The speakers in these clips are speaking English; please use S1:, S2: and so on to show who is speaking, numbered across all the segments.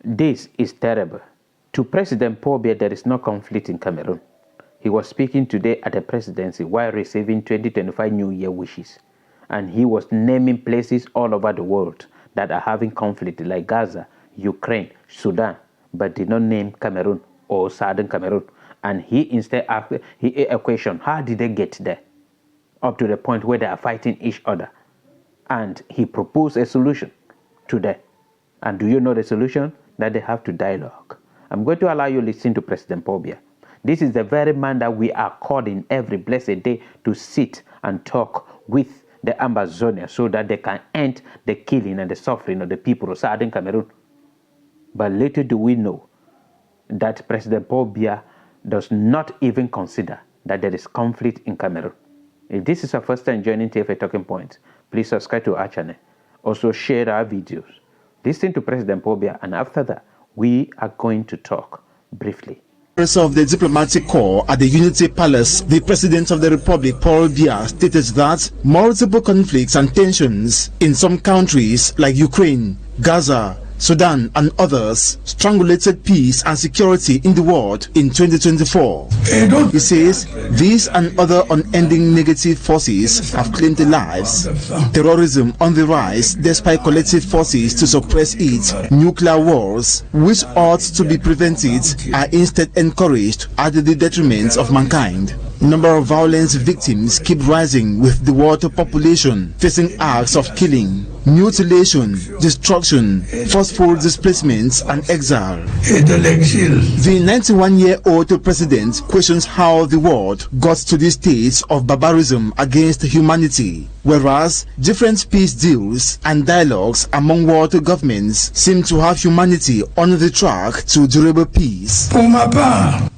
S1: This is terrible. To President Paul Biya, there is no conflict in Cameroon. He was speaking today at the presidency while receiving 2025 New Year wishes. And he was naming places all over the world that are having conflict, like Gaza, Ukraine, Sudan, but did not name Cameroon or Southern Cameroon. And he instead asked a question, how did they get there? Up to the point where they are fighting each other. And he proposed a solution to that. And do you know the solution? That they have to dialogue. I'm going to allow you to listen to President Paul Biya. This is the very man that we are calling every blessed day to sit and talk with the Ambazonia so that they can end the killing and the suffering of the people of Southern Cameroon. But little do we know that President Paul Biya does not even consider that there is conflict in Cameroon. If this is your first time joining TFA Talking Points, please subscribe to our channel. Also share our videos. Listen to President Paul Biya, and after that, we are going to talk briefly.
S2: Of the diplomatic corps at the Unity Palace, the President of the Republic, Paul Biya, stated that multiple conflicts and tensions in some countries like Ukraine, Gaza, Sudan and others strangulated peace and security in the world in 2024. He says these and other unending negative forces have claimed the lives. Terrorism on the rise despite collective forces to suppress it. Nuclear wars, which ought to be prevented, are instead encouraged at the detriment of mankind. Number of violence victims keep rising, with the world population facing acts of killing, mutilation, destruction, forceful displacements and exile. The 91-year-old president questions how the world got to this state of barbarism against humanity, whereas different peace deals and dialogues among world governments seem to have humanity on the track to durable peace.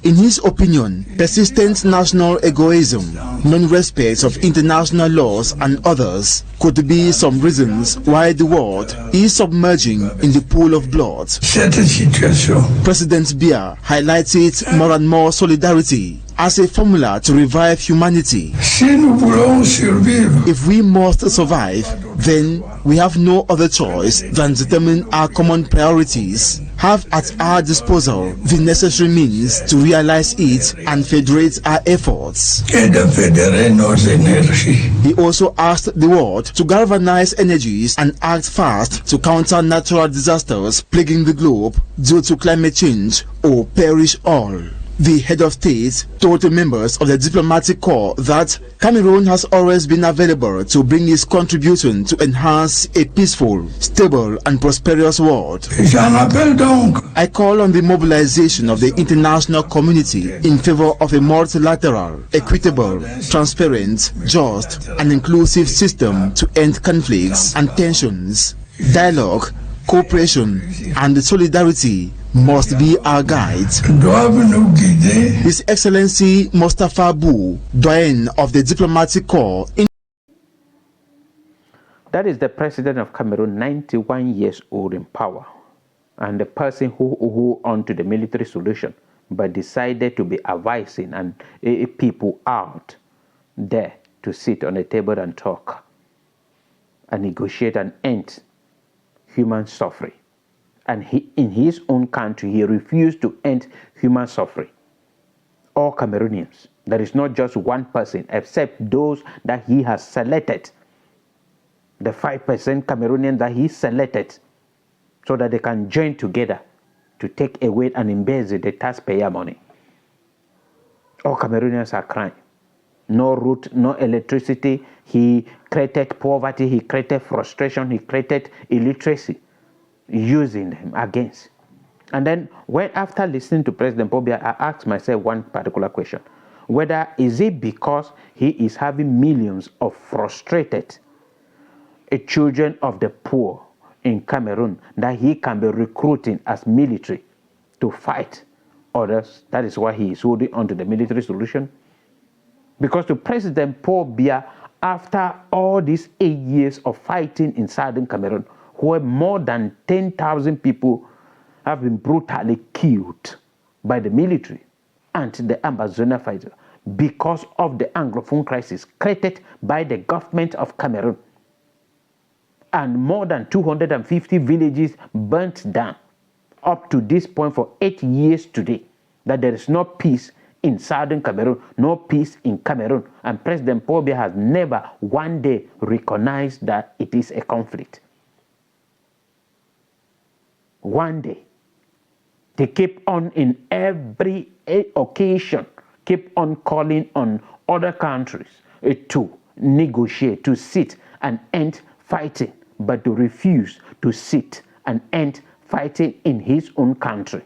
S2: In his opinion, persistent national egoism, non-respect of international laws and others could be some reasons why the world is submerging in the pool of blood. President Biya highlighted more and more solidarity as a formula to revive humanity. If we must survive, then we have no other choice than determine our common priorities, have at our disposal the necessary means to realize it, and federate our efforts. He also asked the world to galvanize energies and act fast to counter natural disasters plaguing the globe due to climate change, or perish all. The head of state told the members of the diplomatic corps that Cameroon has always been available to bring its contribution to enhance a peaceful, stable and prosperous world. I call on the mobilization of the international community in favor of a multilateral, equitable, transparent, just and inclusive system to end conflicts and tensions. Dialogue, cooperation and solidarity must be our guide. His Excellency Mustafa Bou, doyen of the diplomatic corps.
S1: That is the president of Cameroon, 91 years old in power, and the person who on to the military solution, but decided to be advising and people out there to sit on a table and talk and negotiate and end human suffering. And in his own country, he refused to end human suffering. All Cameroonians, there is not just one person, except those that he has selected, the 5% Cameroonians that he selected, so that they can join together to take away and embezzle the taxpayer money. All Cameroonians are crying. No road, no electricity. He created poverty, he created frustration, he created illiteracy, using them against. And then when after listening to President Paul Biya, I asked myself one particular question, whether is it because he is having millions of frustrated children of the poor in Cameroon that he can be recruiting as military to fight others. That is why he is holding on to the military solution. Because to President Paul Biya, after all these 8 years of fighting in Southern Cameroon, where more than 10,000 people have been brutally killed by the military and the Ambazonia fighters because of the Anglophone crisis created by the government of Cameroon, and more than 250 villages burnt down, up to this point for 8 years today, that there is no peace in Southern Cameroon, no peace in Cameroon. And President Paul Biya has never one day recognized that it is a conflict. One day. They keep on in every occasion, keep on calling on other countries to negotiate, to sit and end fighting, but to refuse to sit and end fighting in his own country.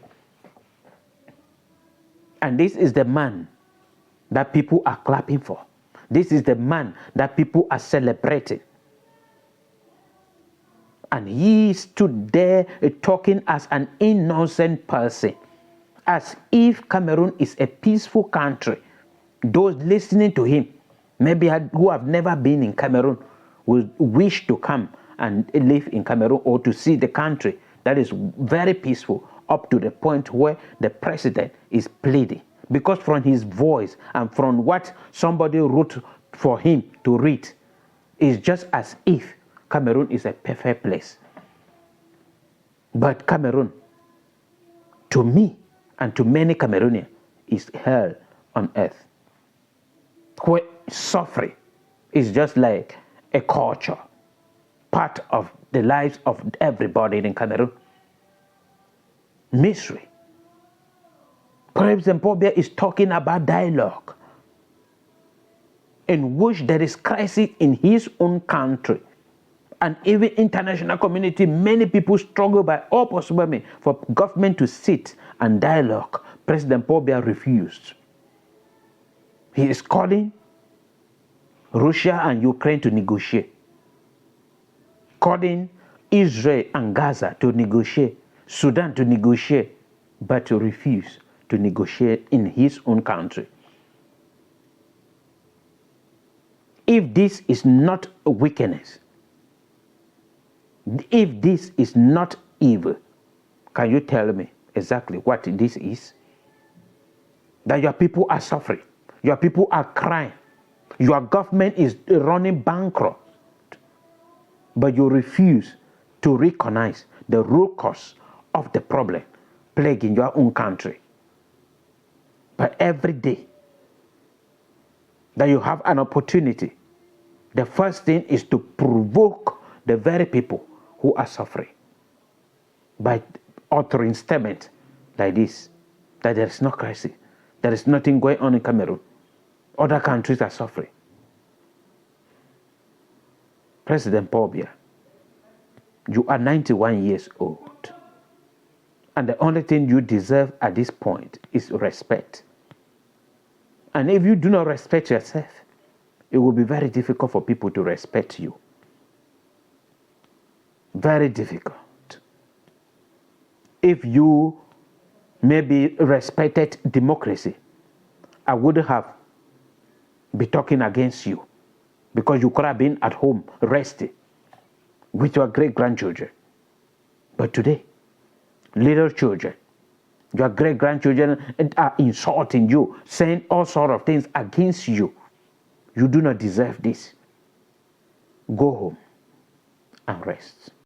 S1: And this is the man that people are clapping for. This is the man that people are celebrating. And he stood there talking as an innocent person, as if Cameroon is a peaceful country. Those listening to him, maybe who have never been in Cameroon, will wish to come and live in Cameroon or to see the country that is very peaceful, up to the point where the president is pleading. Because from his voice and from what somebody wrote for him to read, it's just as if Cameroon is a perfect place. But Cameroon, to me and to many Cameroonians, is hell on earth. Where suffering is just like a culture, part of the lives of everybody in Cameroon. Misery. President Paul Biya is talking about dialogue in which there is crisis in his own country. And even international community, many people struggle by all possible means for government to sit and dialogue. President Paul Biya refused. He is calling Russia and Ukraine to negotiate, calling Israel and Gaza to negotiate, Sudan to negotiate, but to refuse to negotiate in his own country. If this is not a weakness, if this is not evil, can you tell me exactly what this is? That your people are suffering, your people are crying, your government is running bankrupt, but you refuse to recognize the root cause of the problem plaguing your own country. But every day that you have an opportunity, the first thing is to provoke the very people who are suffering by uttering statements like this, that there is no crisis, there is nothing going on in Cameroon, other countries are suffering. President Paul Biya, you are 91 years old, and the only thing you deserve at this point is respect. And if you do not respect yourself, it will be very difficult for people to respect you. Very difficult. If you maybe respected democracy, I would have been talking against you, because you could have been at home resting with your great-grandchildren. But today, little children, your great-grandchildren are insulting you, saying all sorts of things against you. You do not deserve this. Go home and rest.